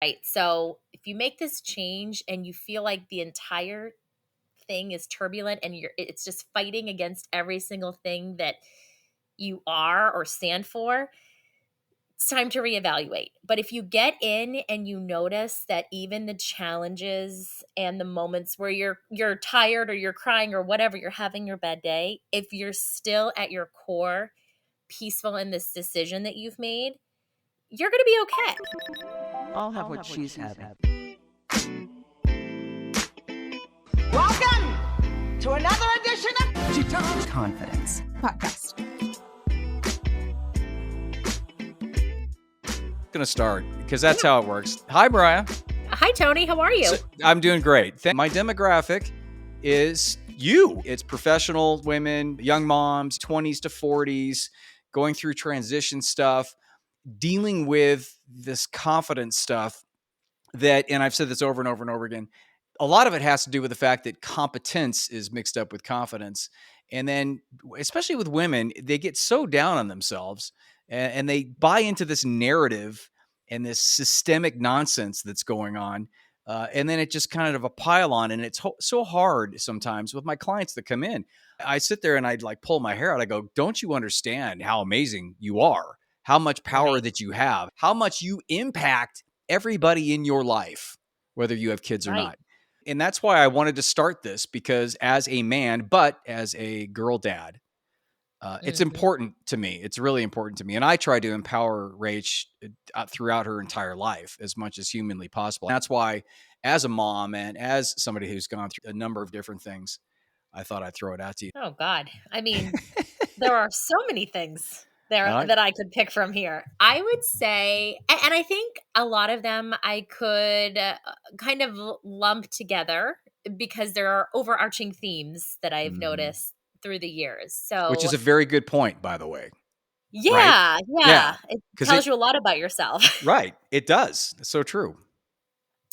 Right. So if you make this change and you feel like the entire thing is turbulent and it's just fighting against every single thing that you are or stand for, it's time to reevaluate. But if you get in and you notice that even the challenges and the moments where you're tired or you're crying or whatever, you're having your bad day, if you're still at your core peaceful in this decision that you've made, you're going to be okay. I'll have what she's having. Welcome to another edition of She Talks Confidence Podcast. Going to start because that's how it works. Hi, Mariah. Hi, Tony. How are you? I'm doing great. My demographic is you. It's professional women, young moms, 20s to 40s, going through transition stuff, dealing with this confidence stuff that, and I've said this over and over and over again, a lot of it has to do with the fact that competence is mixed up with confidence. And then, especially with women, they get so down on themselves and they buy into this narrative and this systemic nonsense that's going on. And then it just kind of a pile on. And it's so hard sometimes with my clients that come in. I sit there and I'd like pull my hair out. I go, don't you understand how amazing you are? How much power that you have, how much you impact everybody in your life, whether you have kids or not. And that's why I wanted to start this, because as a man, but as a girl dad, it's important to me. It's really important to me. And I try to empower Rach throughout her entire life as much as humanly possible. And that's why, as a mom and as somebody who's gone through a number of different things, I thought I'd throw it out to you. Oh, God. I mean, there are so many things there that I could pick from here. I would say, and I think a lot of them I could kind of lump together because there are overarching themes that I've noticed through the years. So, which is a very good point, by the way. Yeah, right? yeah. It tells you a lot about yourself. Right. It does. It's so true.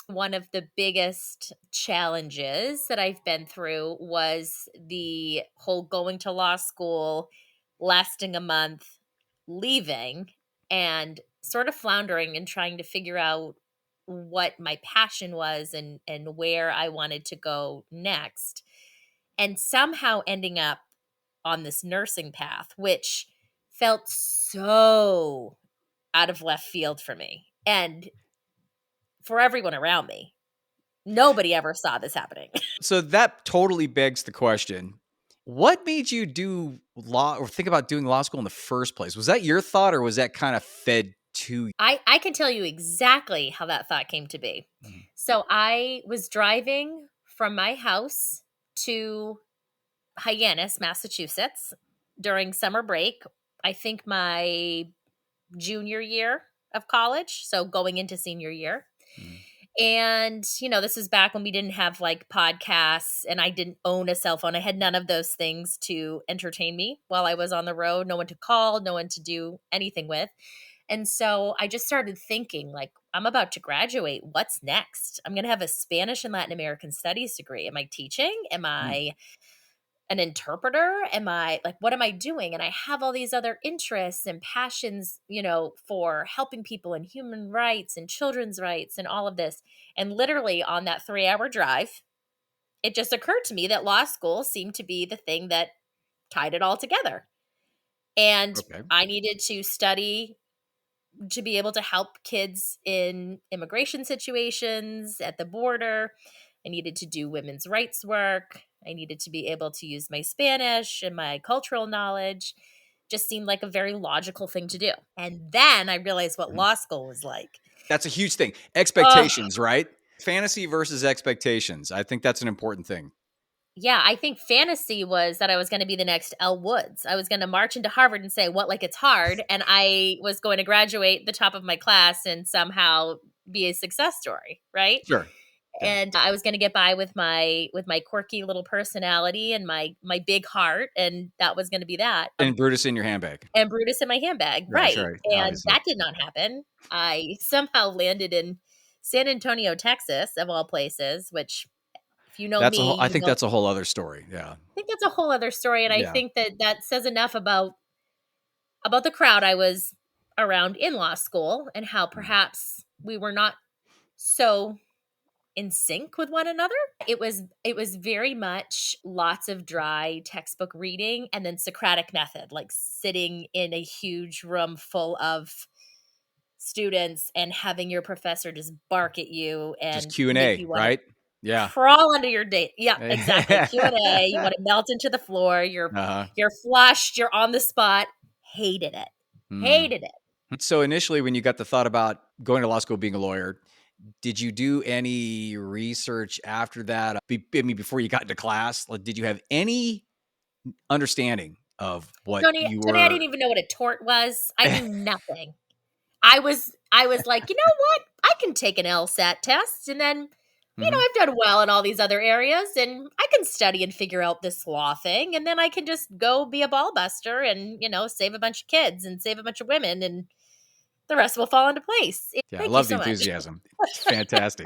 One of the biggest challenges that I've been through was the whole going to law school, lasting a month, leaving, and sort of floundering and trying to figure out what my passion was and where I wanted to go next. And somehow ending up on this nursing path, which felt so out of left field for me and for everyone around me. Nobody ever saw this happening. So that totally begs the question, what made you do law or think about doing law school in the first place? Was that your thought or was that kind of fed to you? I can tell you exactly how that thought came to be. So I was driving from my house to Hyannis, Massachusetts during summer break. I think my junior year of college, so going into senior year. And, this is back when we didn't have like podcasts and I didn't own a cell phone. I had none of those things to entertain me while I was on the road, no one to call, no one to do anything with. And so I just started thinking, like, I'm about to graduate. What's next? I'm going to have a Spanish and Latin American studies degree. Am I teaching? Am I an interpreter? Am I like, what am I doing? And I have all these other interests and passions, for helping people in human rights and children's rights and all of this. And literally on that 3-hour drive, it just occurred to me that law school seemed to be the thing that tied it all together. And I needed to study to be able to help kids in immigration situations at the border. I needed to do women's rights work. I needed to be able to use my Spanish and my cultural knowledge. Just seemed like a very logical thing to do. And then I realized what law school was like. That's a huge thing. Expectations, right? Fantasy versus expectations. I think that's an important thing. Yeah, I think fantasy was that I was going to be the next Elle Woods. I was going to march into Harvard and say, what, like it's hard. And I was going to graduate the top of my class and somehow be a success story, right? Sure. And I was going to get by with my quirky little personality and my big heart, and that was going to be that. And Brutus in your handbag. And Brutus in my handbag, right? And obviously. That did not happen. I somehow landed in San Antonio, Texas, of all places, which, if you know me, I think that's a whole other story. Yeah, I think that's a whole other story, and I think that says enough about the crowd I was around in law school and how perhaps we were not so in sync with one another. It was very much lots of dry textbook reading and then Socratic method, like sitting in a huge room full of students and having your professor just bark at you Just and make Q&A, you want to right? Yeah. crawl under your date. Yeah, exactly. Q&A. You want to melt into the floor. Uh-huh. You're flushed. You're on the spot. Hated it. Mm. Hated it. So initially, when you got the thought about going to law school, being a lawyer, did you do any research after that? I mean, before you got into class, like, did you have any understanding of what Tony, you Tony, I were? didn't even know what a tort was. I knew nothing. I was like, you know what? I can take an LSAT test and then, Mhm. I've done well in all these other areas and I can study and figure out this law thing and then I can just go be a ball buster and, save a bunch of kids and save a bunch of women and the rest will fall into place. Yeah, I Thank you love the so much. enthusiasm. It's fantastic.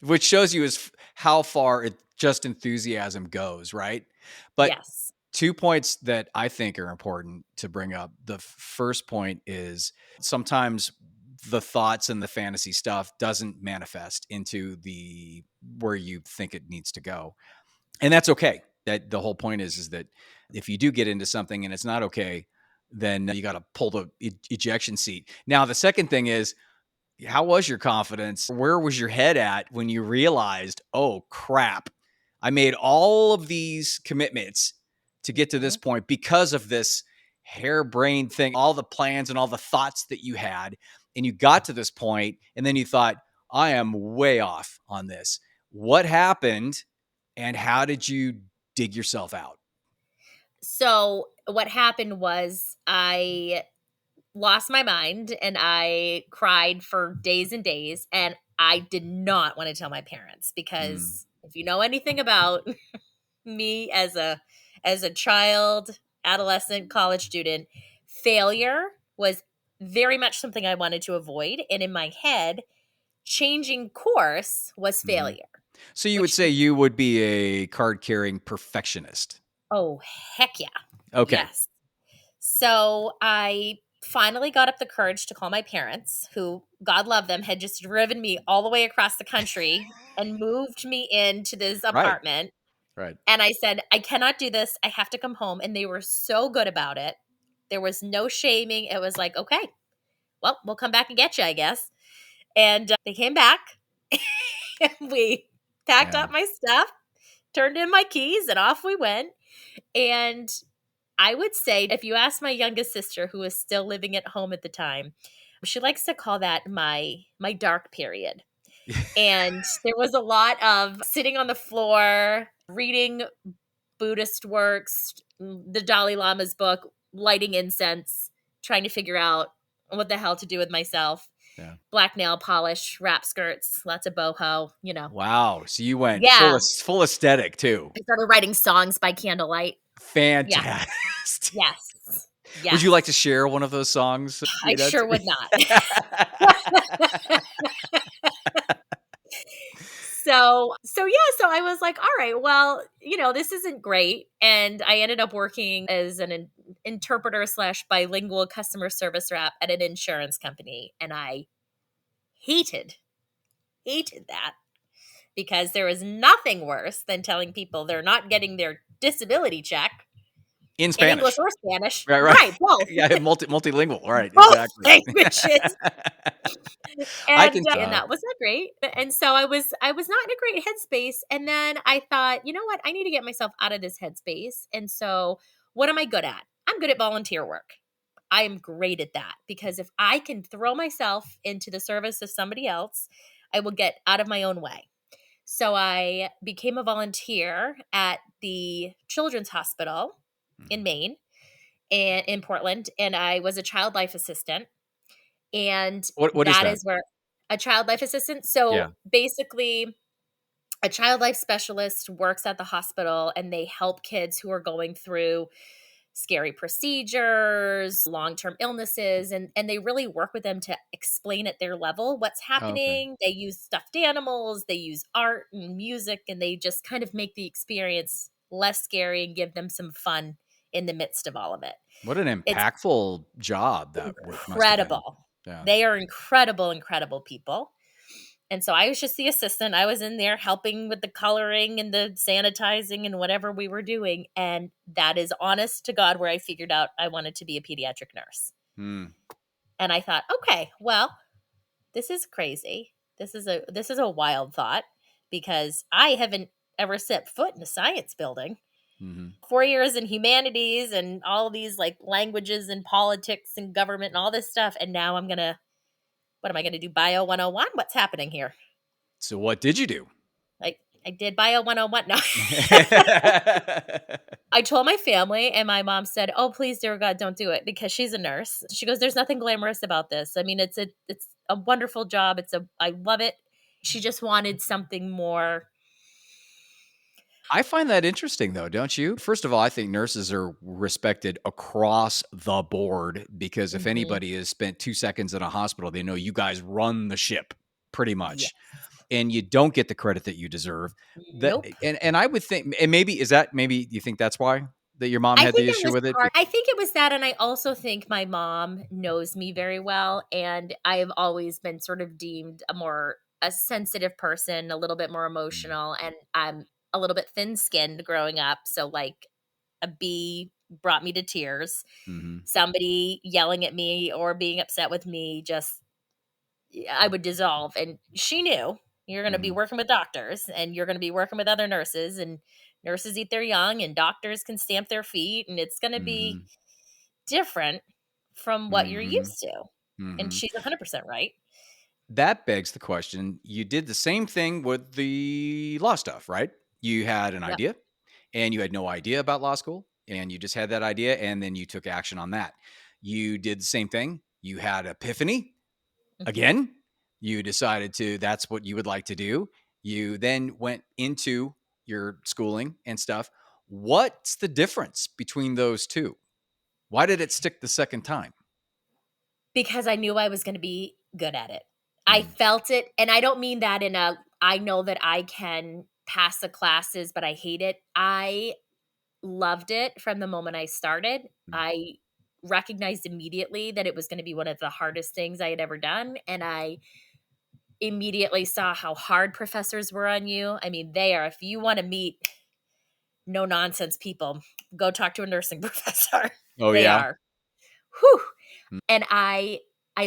Which shows you is how far just enthusiasm goes, right? But Yes. 2 points that I think are important to bring up. The first point is sometimes the thoughts and the fantasy stuff doesn't manifest into the where you think it needs to go. And that's okay. That the whole point is that if you do get into something and it's not okay, then you got to pull the ejection seat. Now, the second thing is, how was your confidence? Where was your head at when you realized, oh crap, I made all of these commitments to get to this Mhm. point because of this harebrained thing, all the plans and all the thoughts that you had, and you got to this point, and then you thought, I am way off on this. What happened, and how did you dig yourself out? So what happened was I lost my mind and I cried for days and days and I did not want to tell my parents Mm, because if you know anything about me as a child, adolescent, college student, failure was very much something I wanted to avoid and in my head changing course was mhm. failure, So you would which say you would be a card carrying perfectionist. oh heck yeah. Okay. Yes. So I finally got up the courage to call my parents, who, God love them, had just driven me all the way across the country and moved me into this Right. apartment. Right. And I said, I cannot do this. I have to come home. And they were so good about it. There was no shaming. It was like, okay, well, we'll come back and get you, I guess. And they came back. And we packed Yeah. up my stuff, turned in my keys, and off we went. And I would say if you ask my youngest sister who was still living at home at the time, she likes to call that my dark period. And there was a lot of sitting on the floor, reading Buddhist works, the Dalai Lama's book, lighting incense, trying to figure out what the hell to do with myself. Yeah. Black nail polish, wrap skirts, lots of boho. Wow. So you went Yeah. full aesthetic too. I started writing songs by candlelight. Yeah. Fantastic. Yes. Would you Yes. like to share one of those songs? I sure would not. So I was like, all right, well, this isn't great. And I ended up working as an interpreter slash bilingual customer service rep at an insurance company. And I hated, hated that because there is nothing worse than telling people they're not getting their disability check In in English Spanish. or Spanish. Right, right. Right, both. Yeah, multilingual. Right, Both exactly. languages. I And can and that was not great. And so I was not in a great headspace. And then I thought, you know what? I need to get myself out of this headspace. And so what am I good at? I'm good at volunteer work. I am great at that because if I can throw myself into the service of somebody else, I will get out of my own way. So I became a volunteer at the Children's Hospital in Maine and in Portland, and I was a child life assistant. And What is that that? is where a child life assistant. Yeah. So basically, a child life specialist works at the hospital and they help kids who are going through scary procedures, long-term illnesses, and they really work with them to explain at their level what's Oh, okay. happening. They use stuffed animals, they use art and music, and they just kind of make the experience less scary and give them some fun in the midst of all of it. What an It's impactful job that must have been. incredible. Yeah. They are incredible, incredible people. And so I was just the assistant. I was in there helping with the coloring and the sanitizing and whatever we were doing. And that is honest to God where I figured out I wanted to be a pediatric nurse. Hmm. And I thought, okay, well, this is crazy. This is a wild thought because I haven't ever set foot in a science building. Mm-hmm. 4 years in humanities and all these like languages and politics and government and all this stuff. And now what am I going to do? Bio 101? What's happening here? So what did you do? Like I did Bio 101. No. I told my family and my mom said, "Oh, please, dear God, don't do it," because she's a nurse. She goes, "There's nothing glamorous about this. I mean, it's a wonderful job. I love it." She just wanted something more. I find that interesting, though, don't you? First of all, I think nurses are respected across the board because if Mhm. anybody has spent 2 seconds in a hospital, they know you guys run the ship pretty Yeah. much, and you don't get the credit that you deserve. That Nope. and I would think, and maybe you think that's why that your mom I had think the it issue was with it? part I think it was that, and I also think my mom knows me very well, and I have always been sort of deemed a sensitive person, a little bit more Mm, emotional, and I'm a little bit thin-skinned growing up, so, like, a bee brought me to tears. mhm, Somebody yelling at me or being upset with me just I would dissolve, and she knew, "You're gonna be mhm, working with doctors, and you're gonna be working with other nurses, and nurses eat their young, and doctors can stamp their feet, and it's gonna be mhm, different from what you're mhm, used to." And mhm. she's 100% right. That begs the question, you did the same thing with the law stuff, right? You had an Yep. idea, and you had no idea about law school, and you just had that idea, and then you took action on that. You did the same thing. You had epiphany Mhm. again. You decided to that's what you would like to do. You then went into your schooling and stuff. What's the difference between those two? Why did it stick the second time? Because I knew I was gonna be good at it. I Mm, felt it, and I don't mean that in a, "I know that I can pass the classes, but I hate it." I loved it from the moment I started. mm, I recognized immediately that it was gonna be one of the hardest things I had ever done, and I immediately saw how hard professors were on you. I mean, they are if you wanna meet no nonsense people, go talk to a nursing professor. oh, They yeah? are. Whew. Mm, And I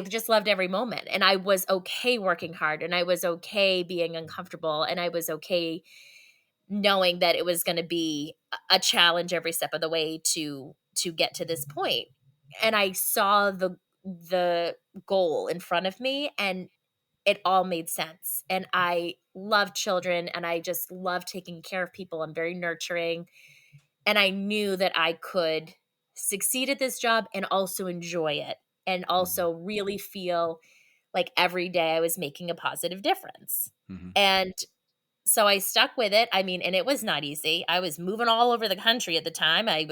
just loved every moment, and I was okay working hard, and I was okay being uncomfortable, and I was okay knowing that it was gonna be a challenge every step of the way to get to this point. And I saw the goal in front of me, and it all made sense. And I love children, and I just love taking care of people. I'm very nurturing, and I knew that I could succeed at this job and also enjoy it, and mhm, also really feel like every day I was making a positive difference. mhm, And so I stuck with it. I mean, and it was not easy. I was moving all over the country at the time. I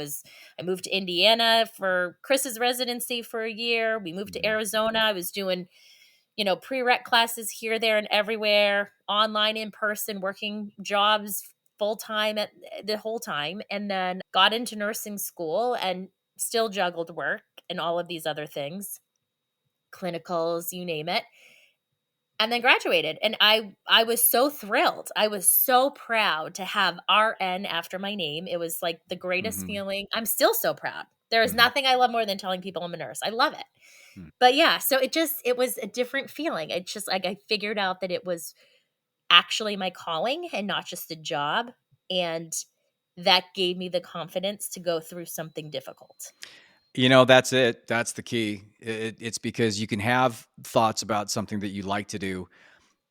moved to Indiana for Chris's residency for a year. We moved to mhm, Arizona. I was doing, prereq classes here, there, and everywhere, online, in person, working jobs full time at the whole time, and then got into nursing school and still juggled work and all of these other things, clinicals, you name it, and then graduated. And I was so thrilled. I was so proud to have RN after my name. It was like the greatest mhm, feeling. I'm still so proud. There is mhm, nothing I love more than telling people I'm a nurse. I love it. mm. But yeah, so it was a different feeling. It's just like I figured out that it was actually my calling and not just a job, and that gave me the confidence to go through something difficult. That's it. That's the key. It's because you can have thoughts about something that you like to do.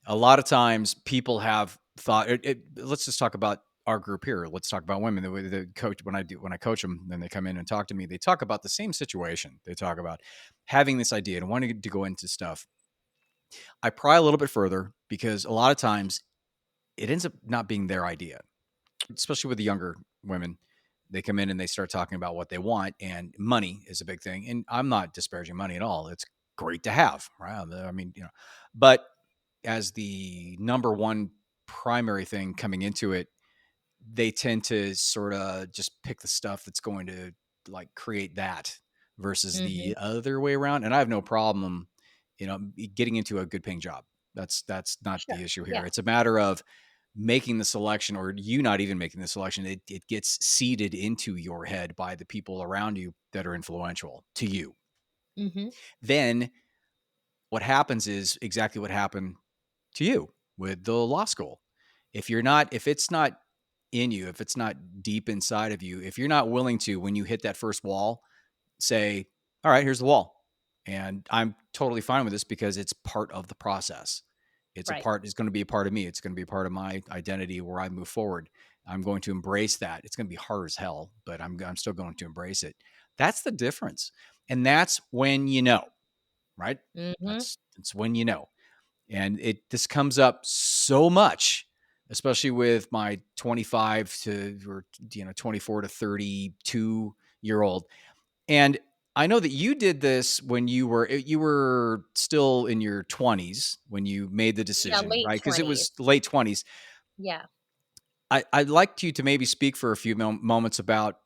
A lot of times people have thought let's just talk about our group here. Let's talk about women. The coach when I coach them, then they come in and talk to me. They talk about the same situation. They talk about having this idea and wanting to go into stuff. I pry a little bit further because a lot of times it ends up not being their idea, especially with the younger women. They come in and they start talking about what they want, and money is a big thing. And I'm not disparaging money at all. It's great to have, right? I mean, but as the number one primary thing coming into it, they tend to sort of just pick the stuff that's going to like create that versus Mhm. the other way around. And I have no problem, getting into a good paying job. That's not Sure. the issue here. Yeah. It's a matter of making the selection, or you not even making the selection. It gets seeded into your head by the people around you that are influential to you. Mm-hmm. Then what happens is exactly what happened to you with the law school. If it's not in you, if it's not deep inside of you, if you're not willing to, when you hit that first wall, say, all right, here's the wall. And I'm totally fine with this because it's part of the process. It's Right. going to be a part of me. It's going to be a part of my identity where I move forward. I'm going to embrace that. It's going to be hard as hell, but I'm still going to embrace it. That's the difference. And that's when you know, right? Mm-hmm. It's when you know. And this comes up so much, especially with my 25 to, or 24 to 32-year-old. And I know that you did this when you were still in your 20s when you made the Yeah, decision, late right? Because it 20s. was late 20s. Yeah. I'd like you to maybe speak for a few moments about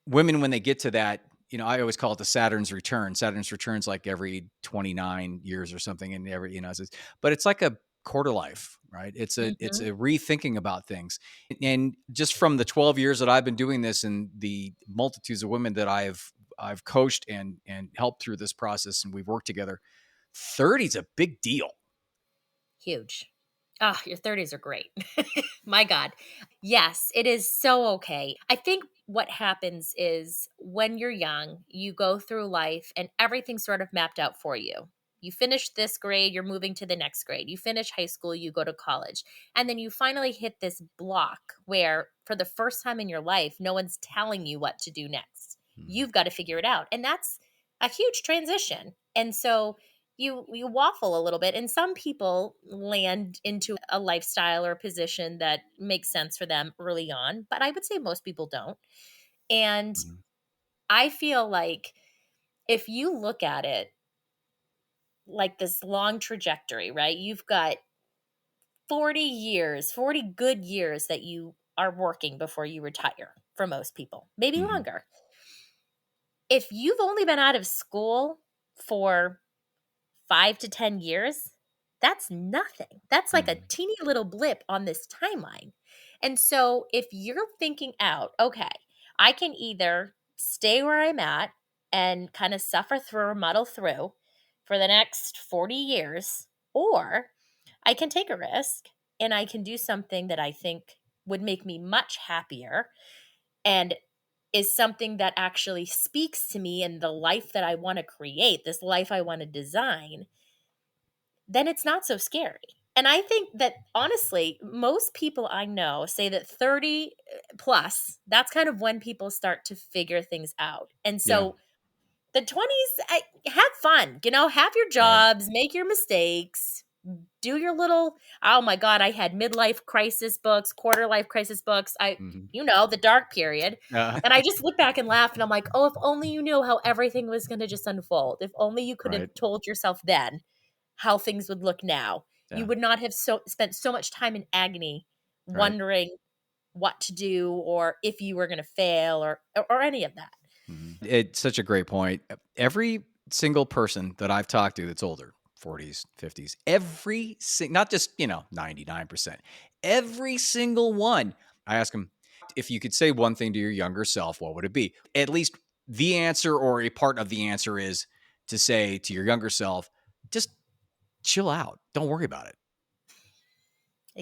women when they get to that. I always call it the Saturn's return. Saturn's return's like every 29 years or something, and but it's like a quarter life, right? It's Mm-hmm. a rethinking about things. And just from the 12 years that I've been doing this and the multitudes of women that I've coached and helped through this process, and we've worked together, 30 is a big deal. Huge. Ah, your 30s are great. My God. Yes, it is so okay. I think what happens is when you're young, you go through life and everything's sort of mapped out for you. You finish this grade, you're moving to the next grade. You finish high school, you go to college. And then you finally hit this block where, for the first time in your life, no one's telling you what to do next. You've got to figure it out. And that's a huge transition. And so you waffle a little bit, and some people land into a lifestyle or a position that makes sense for them early on, but I would say most people don't. And Mhm. I feel like if you look at it like this long trajectory, right? You've got 40 years, 40 good years that you are working before you retire for most people, maybe Mhm. longer. If you've only been out of school for 5 to 10 years, that's nothing. That's like a Mhm. teeny little blip on this timeline. And so if you're thinking out, okay, I can either stay where I'm at and kind of suffer through or muddle through for the next 40 years, or I can take a risk and I can do something that I think would make me much happier and is something that actually speaks to me and the life that I want to create, this life I want to design, then it's not so scary. And I think that honestly, most people I know say that 30 plus, that's kind of when people start to figure things out. And Yeah. so the 20s, have fun, have your Right. jobs, make your mistakes, do your little, oh my God, I had midlife crisis books, quarter life crisis books. Mhm. The dark period. Uh, And I just look back and laugh and I'm like, oh, if only you knew how everything was going to just unfold. If only you could have right. told yourself then how things would look now. You Yeah. would not have spent so much time in agony Right. wondering what to do or if you were going to fail or any of that. It's such a great point. Every single person that I've talked to that's older, 40s, 50s, not just, 99%, every single one, I ask them, if you could say one thing to your younger self, what would it be? At least the answer or a part of the answer is to say to your younger self, just chill out. Don't worry about it.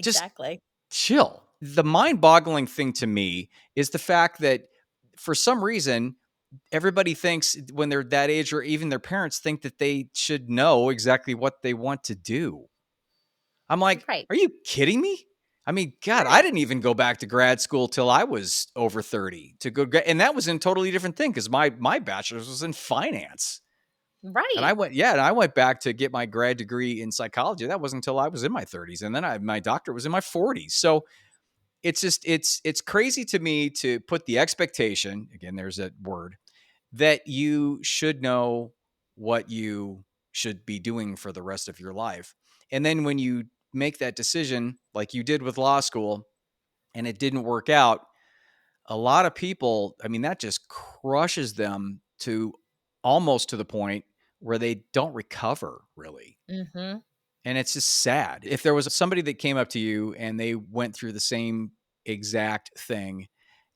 Just Exactly. chill. The mind boggling thing to me is the fact that for some reason, everybody thinks when they're that age, or even their parents think that they should know exactly what they want to do. I'm like, Right. are you kidding me? I mean, God, I Right. didn't even go back to grad school till I was over 30 to go. And that was a totally different thing because my bachelor's was in finance. And Right. and I went back to get my grad degree in psychology. That wasn't until I was in my 30s. And then my doctorate was in my 40s. So it's crazy to me to put the expectation, again, there's that word, that you should know what you should be doing for the rest of your life. And then when you make that decision, like you did with law school, and it didn't work out, a lot of people, I mean, that just crushes them to almost to the point where they don't recover really. Mm-hmm. And it's just sad. If there was somebody that came up to you and they went through the same exact thing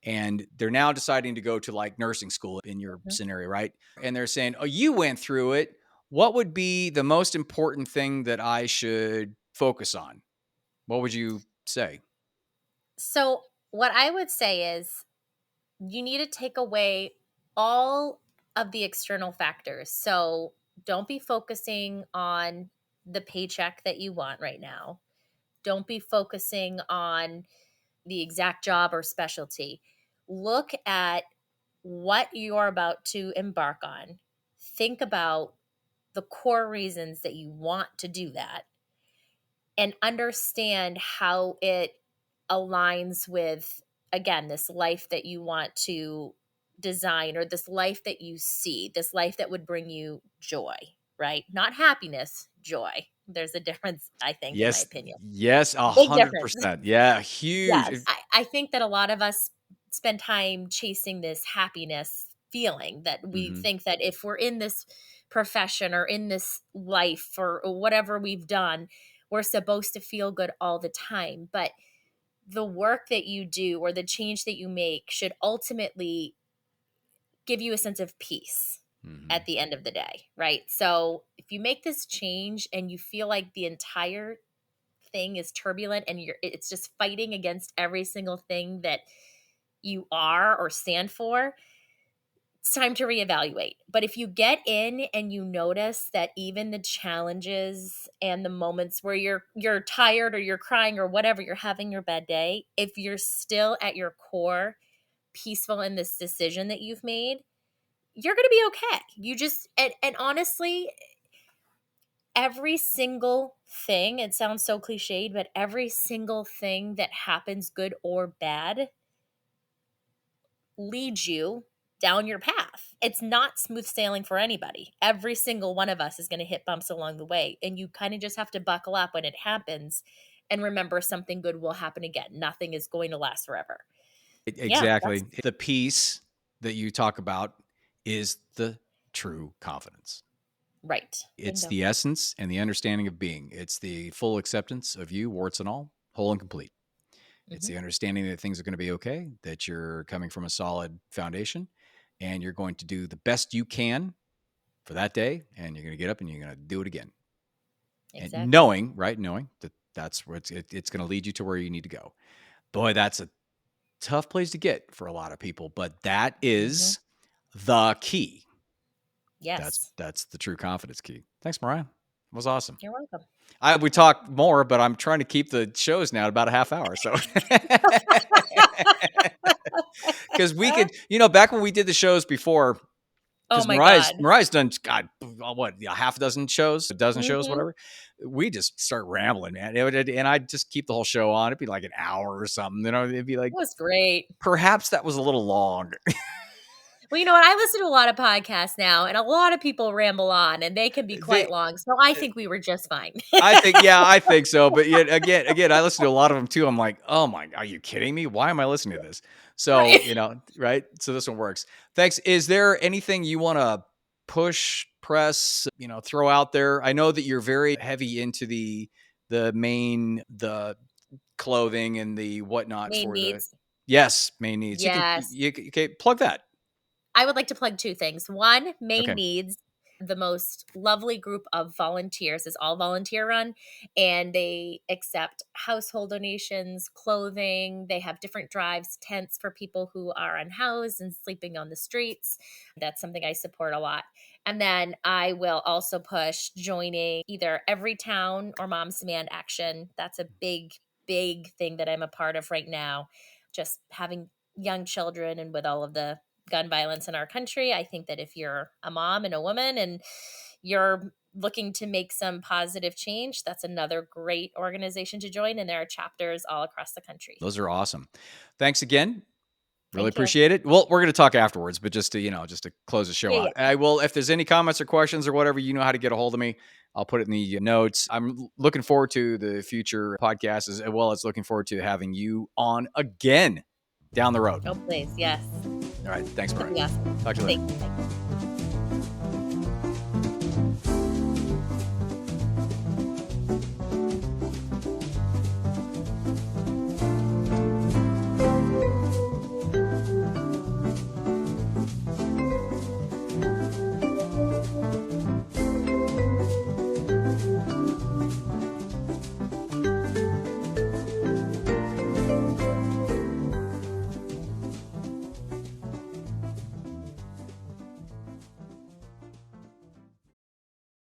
and they're now deciding to go to like nursing school in your scenario, right? And they're saying, oh, you went through it. What would be the most important thing that I should focus on? What would you say? So, what I would say is you need to take away all of the external factors. So, don't be focusing on the paycheck that you want right now. Don't be focusing on the exact job or specialty. Look at what you're about to embark on. Think about the core reasons that you want to do that and understand how it aligns with, again, this life that you want to design, or this life that you see, this life that would bring you joy, right? Not happiness, joy. There's a difference, I think, in my Yes. opinion. Yes. Big difference. 100%. Yeah. Huge. Yes. I think that a lot of us spend time chasing this happiness feeling, that we think that if we're in this profession or in this life or whatever we've done, we're supposed to feel good all the time. But the work that you do or the change that you make should ultimately give you a sense of peace at the end of the day, right? So if you make this change and you feel like the entire thing is turbulent and it's just fighting against every single thing that you are or stand for, it's time to reevaluate. But if you get in and you notice that even the challenges and the moments where you're tired or you're crying or whatever, you're having your bad day, if you're still at your core peaceful in this decision that you've made, you're going to be okay. You just and honestly, every single thing, it sounds so cliched, but every single thing that happens, good or bad, leads you down your path. It's not smooth sailing for anybody. Every single one of us is going to hit bumps along the way. And you kind of just have to buckle up when it happens and remember something good will happen again. Nothing is going to last forever. Yeah, Exactly. The peace that you talk about is the true confidence. right. It's Bingo. the essence and the understanding of being. It's the full acceptance of you, warts and all, whole and complete. It's the understanding that things are going to be okay, that you're coming from a solid foundation, and you're going to do the best you can for that day, and you're going to get up and you're going to do it again. Exactly. And knowing that that's where it's going to lead you to where you need to go. Boy, that's a tough place to get for a lot of people, but that is the key. Yes. That's the true confidence key. Thanks, Mariah. It was awesome. You're welcome. We talk more, but I'm trying to keep the shows now at about a half hour. So, because we could, back when we did the shows before, Oh because my God. Mariah's done, God, what, a half dozen shows, a dozen shows, Mhm. whatever. We just start rambling, man. And I'd just keep the whole show on. It'd be like an hour or something. It'd be like, It was great. perhaps that was a little long. Well, you know what? I listen to a lot of podcasts now, and a lot of people ramble on, and they can be quite long. So I think we were just fine. I think so. But yet again, I listen to a lot of them too. I'm like, oh my, are you kidding me? Why am I listening to this? So, Right. right. So this one works. Thanks. Is there anything you want to push, press, throw out there? I know that you're very heavy into the clothing and the whatnot Main for needs. main needs. Yes. You can plug that. I would like to plug two things. One, Main Okay. Needs, the most lovely group of volunteers, is all volunteer run, and they accept household donations, clothing. They have different drives, tents for people who are unhoused and sleeping on the streets. That's something I support a lot. And then I will also push joining either Every Town or Moms Demand Action. That's a big, big thing that I'm a part of right now. Just having young children, and with all of the gun violence in our country, I think that if you're a mom and a woman and you're looking to make some positive change, that's another great organization to join. And there are chapters all across the country. Those are awesome. Thanks again. Really Thank you. appreciate it. Well, we're going to talk afterwards, but just to close the show out. I will, if there's any comments or questions or whatever, you know how to get a hold of me. I'll put it in the notes. I'm looking forward to the future podcasts, as well as looking forward to having you on again down the road. Oh, please. Yes. All right. Thanks, That'd Mariah. be awesome. Talk to you later. Thank you.